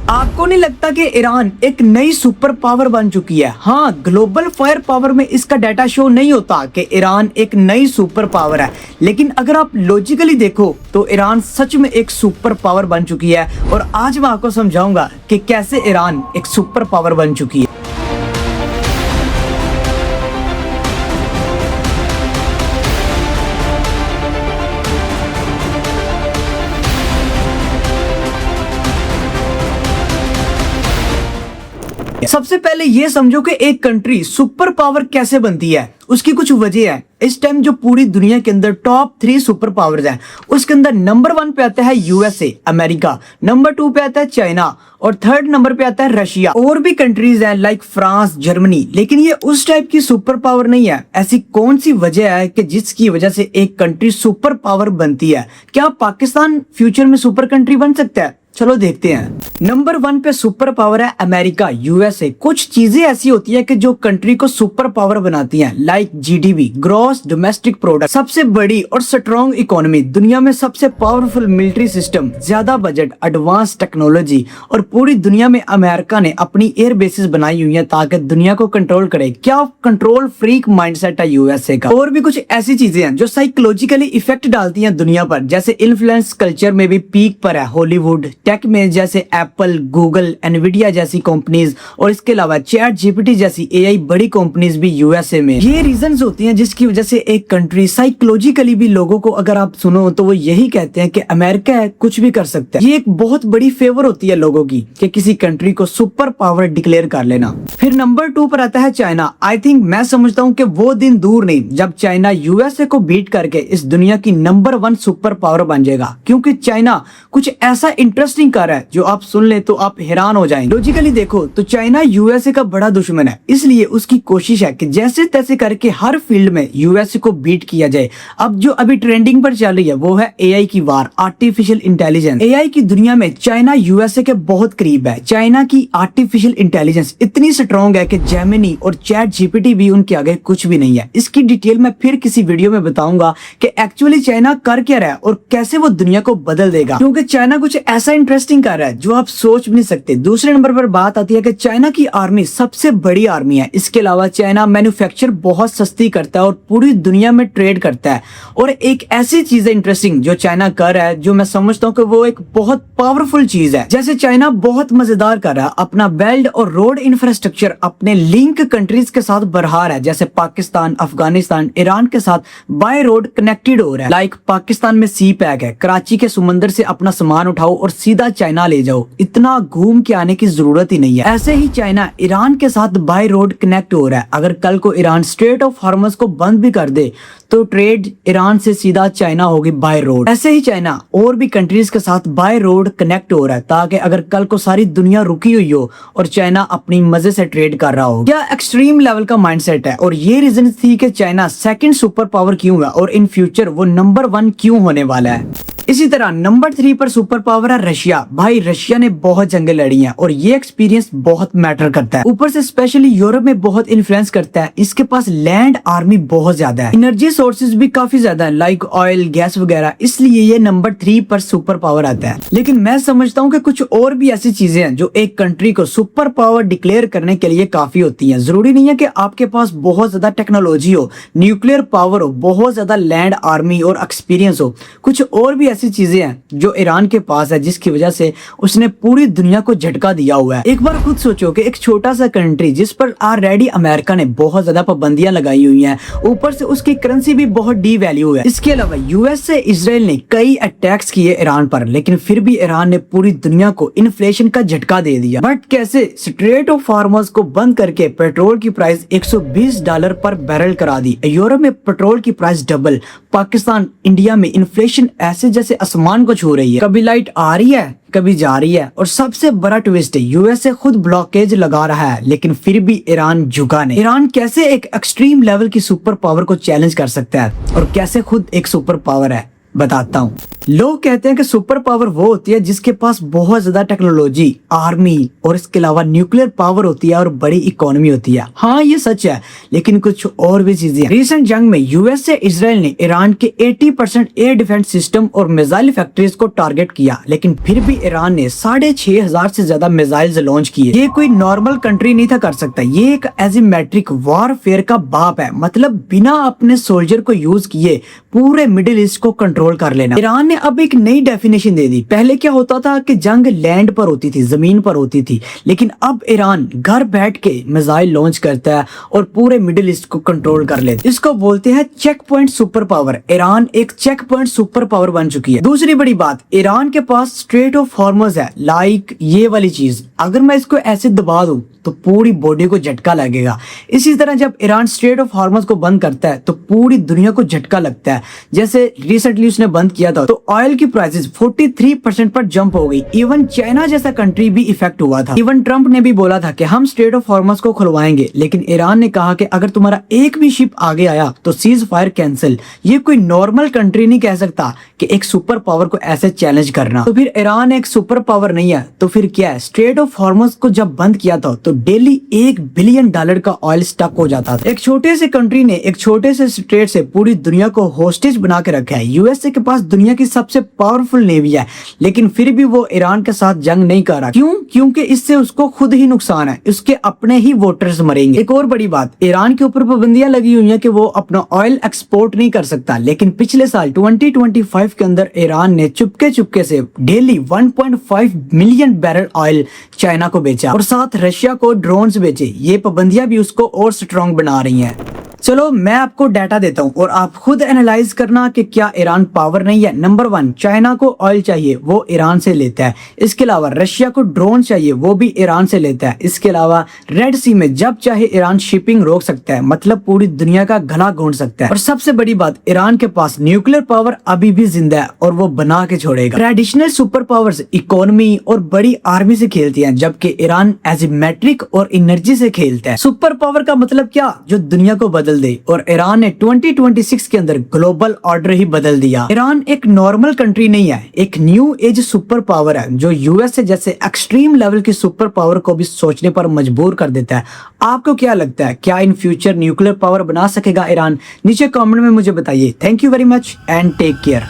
आपको नहीं लगता कि ईरान एक नई सुपर पावर बन चुकी है? हाँ, ग्लोबल फायर पावर में इसका डाटा शो नहीं होता कि ईरान एक नई सुपर पावर है, लेकिन अगर आप लॉजिकली देखो तो ईरान सच में एक सुपर पावर बन चुकी है। और आज मैं आपको समझाऊंगा कि कैसे ईरान एक सुपर पावर बन चुकी है। सबसे पहले ये समझो कि एक कंट्री सुपर पावर कैसे बनती है। उसकी कुछ वजह है। इस टाइम जो पूरी दुनिया के अंदर टॉप 3 सुपर पावर्स हैं, उसके अंदर नंबर 1 पे आता है यूएसए अमेरिका, नंबर 2 पे आता है चाइना और थर्ड नंबर पे आता है रशिया। और भी कंट्रीज हैं लाइक फ्रांस, जर्मनी, लेकिन ये उस टाइप की सुपर पावर नहीं है। ऐसी कौन सी वजह है कि जिसकी वजह से एक कंट्री सुपर पावर बनती है? क्या पाकिस्तान फ्यूचर में सुपर कंट्री बन सकता है? चलो देखते हैं। नंबर 1 पे सुपर पावर है अमेरिका, यूएसए। कुछ चीजें ऐसी होती है कि जो कंट्री को सुपर पावर बनाती हैं, like GDP, gross domestic product, सबसे बड़ी और स्ट्रॉन्ग इकोनॉमी, दुनिया में सबसे पावरफुल मिलिट्री सिस्टम, ज्यादा बजट, एडवांस टेक्नोलॉजी, और पूरी दुनिया में अमेरिका ने अपनी एयर बेसिस बनाई हुई है ताकि दुनिया को कंट्रोल करे। क्या कंट्रोल फ्रीक माइंडसेट है यूएसए का। और भी कुछ ऐसी चीजें हैं जो साइकोलॉजिकली इफेक्ट डालती हैं दुनिया पर, जैसे इन्फ्लुएंस कल्चर में भी पीक पर है हॉलीवुड, टेक में जैसे एप्पल, गूगल, एनवीडिया जैसी कंपनीज, और इसके अलावा चैट जीपीटी जैसी एआई बड़ी कंपनीज भी यूएसए में। ये रीजंस होती हैं जिसकी वजह से एक कंट्री साइकोलॉजिकली भी, लोगों को अगर आप सुनो तो वो यही कहते हैं कि अमेरिका है, कुछ भी कर सकता है। ये एक बहुत बड़ी फेवर होती है लोगों की कि किसी कंट्री को सुपर पावर डिक्लेयर कर लेना। फिर नंबर 2 पर आता है चाइना। आई थिंक, मैं समझता हूँ कि वो दिन दूर नहीं जब चाइना यूएसए को बीट करके इस दुनिया की नंबर 1 सुपर पावर बन जाएगा, क्योंकि चाइना कुछ ऐसा इंटरेस्टिंग कर रहा है जो आप सुन ले तो आप हैरान हो जाएंगे। लॉजिकली देखो तो चाइना यूएसए का बड़ा दुश्मन है, इसलिए उसकी कोशिश है कि जैसे तैसे करके हर फील्ड में यूएसए को बीट किया जाए। अब जो अभी ट्रेंडिंग पर चल रही है वो है एआई की वार, आर्टिफिशियल इंटेलिजेंस। एआई की दुनिया में चाइना यूएसए के बहुत करीब है। चाइना की आर्टिफिशियल इंटेलिजेंस इतनी स्ट्रॉन्ग है कि जेमिनी और चैट जीपीटी भी उनके आगे कुछ भी नहीं है। इसकी डिटेल मैं फिर किसी वीडियो में बताऊंगा कि एक्चुअली चाइना कर क्या रहा है और कैसे वो दुनिया को बदल देगा, क्योंकि चाइना कुछ ऐसा इंटरेस्टिंग कर रहा है जो आप सोच भी नहीं सकते। दूसरे नंबर पर बात आती है कि चाइना की आर्मी सबसे बड़ी आर्मी है। इसके अलावा चाइना मैन्युफैक्चर बहुत सस्ती करता है और पूरी दुनिया में ट्रेड करता है। और एक ऐसी चीज है इंटरेस्टिंग जो चाइना कर रहा है, जो मैं समझता हूँ कि वो एक बहुत पावरफुल चीज है। जैसे चाइना बहुत मजेदार कर रहा है, अपना बेल्ट और रोड इंफ्रास्ट्रक्चर अपने लिंक कंट्रीज के साथ बढ़ा रहा है, जैसे पाकिस्तान, अफगानिस्तान, ईरान के साथ बाय रोड कनेक्टेड हो रहा है। लाइक पाकिस्तान में सी पैक है, कराची के समंदर से अपना सामान उठाओ और सीधा चाइना ले जाओ, इतना घूम के आने की जरूरत ही नहीं है। ऐसे ही चाइना ईरान के साथ बाय रोड कनेक्ट हो रहा है। अगर कल को ईरान स्ट्रेट ऑफ हार्मस को बंद भी कर दे तो ट्रेड ईरान से सीधा चाइना होगी बाय रोड। ऐसे ही चाइना और भी कंट्रीज के साथ बाय रोड कनेक्ट हो रहा है ताकि अगर कल को सारी दुनिया रुकी हुई हो और चाइना अपनी मजे से ट्रेड कर रहा हो। क्या एक्सट्रीम लेवल का माइंडसेट है, और ये रीजन थी कि चाइना सेकंड सुपर पावर क्यों है और इन फ्यूचर वो नंबर 1 क्यों होने वाला है। इसी तरह नंबर 3 पर सुपर पावर है रशिया। भाई, रशिया ने बहुत जंगें लड़ी हैं और ये एक्सपीरियंस बहुत मैटर करता है। ऊपर से स्पेशली यूरोप में बहुत इन्फ्लुएंस करता है। इसके पास लैंड आर्मी बहुत ज्यादा है, एनर्जी सोर्सेज भी काफी ज्यादा है लाइक ऑयल, गैस वगैरह, इसलिए ये नंबर 3 पर सुपर पावर आता है। लेकिन मैं समझता हूँ कि कुछ और भी ऐसी चीजें हैं जो एक कंट्री को सुपर पावर डिक्लेयर करने के लिए काफी होती हैं। जरूरी नहीं है कि आपके पास बहुत ज्यादा टेक्नोलॉजी हो, न्यूक्लियर पावर हो, बहुत ज्यादा लैंड आर्मी और एक्सपीरियंस हो। कुछ और भी ऐसी चीजें हैं जो ईरान के पास है, जिसकी वजह से उसने पूरी दुनिया को झटका दिया हुआ है। एक बार खुद सोचो कि एक छोटा सा कंट्री जिस पर ऑलरेडी अमेरिका ने बहुत ज्यादा पाबंदियां लगाई हुई हैं, ऊपर से उसकी करेंसी भी बहुत डी वैल्यू है। इसके अलावा यूएसए, इजराइल ने कई अटैक्स किए ईरान पर, लेकिन फिर भी ईरान ने पूरी दुनिया को इन्फ्लेशन का झटका दे दिया। बट कैसे? स्ट्रेट ऑफ हार्मस को बंद करके पेट्रोल की प्राइस $120 पर बैरल करा दी। यूरोप में पेट्रोल की प्राइस डबल। पाकिस्तान, इंडिया में इन्फ्लेशन ऐसे जैसे आसमान को छू रही है। कभी लाइट आ रही है, कभी जा रही है। और सबसे बड़ा ट्विस्ट है, यूएसए खुद ब्लॉकेज लगा रहा है, लेकिन फिर भी ईरान झुका नहीं। ईरान कैसे एक एक्सट्रीम लेवल की सुपर पावर को चैलेंज कर सकता है और कैसे खुद एक सुपर पावर है? बताता हूँ। लोग कहते हैं कि सुपर पावर वो होती है जिसके पास बहुत ज्यादा टेक्नोलॉजी, आर्मी और इसके अलावा न्यूक्लियर पावर होती है और बड़ी इकोनॉमी होती है। हाँ, ये सच है, लेकिन कुछ और भी चीजें। रिसेंट जंग में यूएसए इजराइल ने ईरान के 80% एयर डिफेंस सिस्टम और मिसाइल फैक्ट्रीज को टारगेट किया, लेकिन फिर भी ईरान ने 6,500 से ज्यादा मिसाइल्स लॉन्च किए। ये कोई नॉर्मल कंट्री नहीं था कर सकता, ये एक एजिमेट्रिक वॉरफेयर का बाप है। मतलब बिना अपने सोल्जर को यूज किए पूरे मिडिल ईस्ट को कंट्रोल कर लेना। ईरान ने अब एक नई डेफिनेशन दे दी। पहले क्या होता था कि जंग लैंड पर होती थी, जमीन पर होती थी, लेकिन अब ईरान घर बैठ के मिसाइल लॉन्च करता है और पूरे मिडिल ईस्ट को कंट्रोल कर लेता है। इसको बोलते हैं check point super power. Iran एक चेक पॉइंट सुपर पावर बन चुकी है। दूसरी बड़ी बात, ईरान के पास स्ट्रेट ऑफ हॉर्मुज है, लाइक ये वाली चीज। अगर मैं इसको ऐसे दबा दूं तो पूरी बॉडी को झटका लगेगा। इसी तरह जब ईरान स्ट्रेट ऑफ हॉर्मुज को बंद करता है तो पूरी दुनिया को झटका लगता है। जैसे रिसेंटली उसने बंद किया था तो ऑयल की प्राइसेस 43% पर जंप हो गई। इवन चाइना जैसा कंट्री भी इफेक्ट हुआ था। इवन ट्रंप ने भी बोला था कि हम स्ट्रेट ऑफ हॉर्मुज को खुलवाएंगे, लेकिन ईरान ने कहा कि अगर तुम्हारा एक भी शिप आगे आया तो सीज फायर कैंसिल। ये कोई नॉर्मल कंट्री नहीं कह सकता कि एक सुपर पावर को ऐसे चैलेंज करना। तो फिर ईरान एक सुपर पावर नहीं है तो फिर क्या है? स्ट्रेट ऑफ हॉर्मुज को जब बंद किया था तो डेली $1 बिलियन का ऑयल स्टक हो जाता था। एक छोटे से कंट्री ने एक छोटे से स्टेट से पूरी दुनिया को होस्टेज बना के रखा है। यूएसए के पास दुनिया की सबसे पावरफुल नेवी है, लेकिन फिर भी वो ईरान के साथ जंग नहीं कर रहा। क्यों? क्योंकि इससे उसको खुद ही नुकसान है, उसके अपने ही वोटर्स मरेंगे। एक और बड़ी बात, ईरान के ऊपर पाबंदियां लगी हुई है कि वो अपना ऑयल एक्सपोर्ट नहीं कर सकता, लेकिन पिछले साल 2025 के अंदर ईरान ने चुपके से daily 1.5 million barrel oil China को बेचा और साथ रशिया को ड्रोन्स बेचे। ये पाबंदियां भी उसको और स्ट्रॉन्ग बना रही हैं। चलो मैं आपको डाटा देता हूं और आप खुद एनालाइज करना कि क्या ईरान पावर नहीं है। नंबर 1, चाइना को ऑयल चाहिए, वो ईरान से लेता है। इसके अलावा रशिया को ड्रोन चाहिए, वो भी ईरान से लेता है। इसके अलावा रेड सी में जब चाहे ईरान शिपिंग रोक सकता है, मतलब पूरी दुनिया का गला घोंट सकता है। और सबसे बड़ी बात, ईरान के पास न्यूक्लियर पावर अभी भी जिंदा है और वो बना के छोड़ेगा। ट्रेडिशनल सुपर पावर्स इकोनॉमी और बड़ी आर्मी से खेलती हैं, जबकि ईरान एजिमेट्रिक और एनर्जी से खेलता है। सुपर पावर का मतलब क्या? जो दुनिया को बदल दे। और ईरान ने 2026 के अंदर ग्लोबल ऑर्डर ही बदल दिया। ईरान एक नॉर्मल कंट्री नहीं है, एक न्यू एज सुपर पावर है जो यूएसए जैसे एक्सट्रीम लेवल की सुपर पावर को भी सोचने पर मजबूर कर देता है। आपको क्या लगता है, क्या इन फ्यूचर न्यूक्लियर पावर बना सकेगा ईरान? नीचे कमेंट में मुझे बताइए। Thank you very much and take care.